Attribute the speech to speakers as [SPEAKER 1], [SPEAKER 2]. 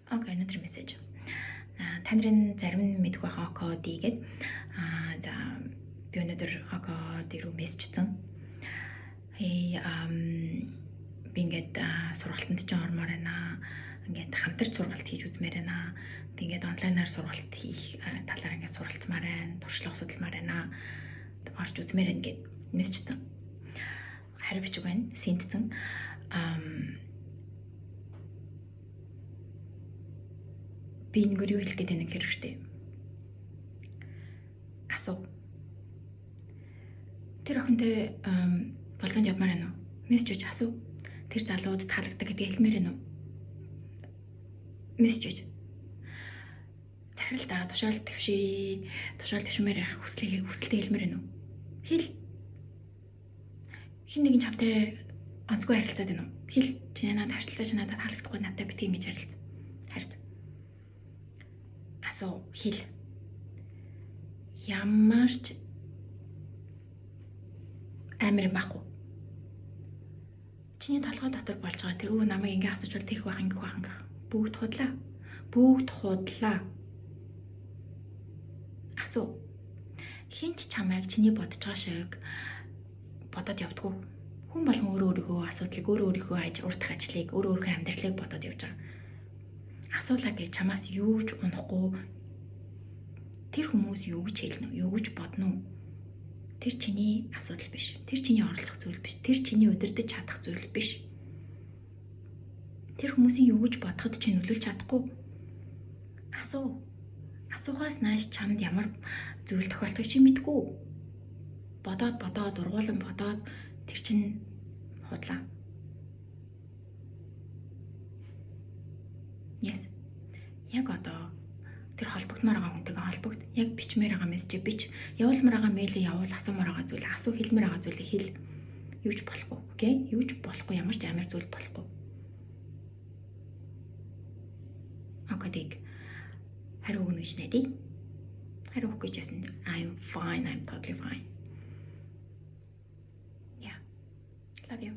[SPEAKER 1] Окей, өнөөдөр мессеж. Та нарын зарим нь мэдэх байгаа кодыг гээд за би өнөөдөр код руу мессежсэн. Би ингээд сургалтанд ч ормоор байна. Ингээд хамтарч сургалт хийж үзмээр байна. Би ингээд онлайнаар сургалт хийх талаар ингээд суралцмаар байна. Туршлага судалмаар байна. Орж үзмээр байна гэд мессежсэн. Хариу бичиг байна. Сэнтсэн. Би ингээд юу хэлэх гээд байна гэхээр штэ. Асуу. Тэр охинтой болгонд явмаар байна уу? Мессеж асуу. Тэр залууд таалагддаг гэдгийг хэлмээр байна уу? Мессеж. Захирал та тушаал твшмээр явах хүслээ хэлмээр байна уу? Хэл. Хин нэгэн чамтай онцгой харилцаад байна уу? Хэл. Чи надад харилцаж надад таалагдахгүй надад битгий ингэж харилц. Асуу. Хэл. Ямарч амар байхгүй. Чиний толгой дотор болж байгаа тэр намайг ингээ асууж бол тех байх ингээ байх. Бүгд худлаа. Асуу. Хинч чамайг чиний бодож байгаа шиг бодоод явдггүй. Хүн болгон өөрийнхөө асуудлыг өөрийнхөө уртх ажлыг өөрийнхөө амьдралыг бодоод явж байгаа. Асуулаа гэж чамаас юу ч унахгүй. Тэр хүмүүс юу гэж хэлнэ үү? Юу гэж бодно уу? Тэр чиний асуудал биш. Тэр чиний орлох зүйл биш. Тэр чиний удирдах чадах зүйл биш. Тэр хүмүүсийн юу гэж бодоход чи нөлөөлж чадахгүй. Асуу. Асуухаас нааш чамд ямар зүйл тохиолдохыг чи мэдгүй. Бодоод ургуулan бодоод тэр чин худлаа. Yes. Яг одоо тэр холбогдмоор байгаа хүнтэйгээ холбогд. Яг бичмээр байгаа мессеж бич. Явуулмаар байгаа мэйлээ явуул, асуумаар байгаа зүйлээ асуу, хэлмээр байгаа зүйлээ хэл. Юу ч болохгүй. Окей? Юу ч болохгүй, ямар ч амар зүйл болохгүй. Окей. Хариу өгнө гэж найдаа. Хариу өгөх гэж яасан. I'm fine. I'm totally fine. Yeah. Love you.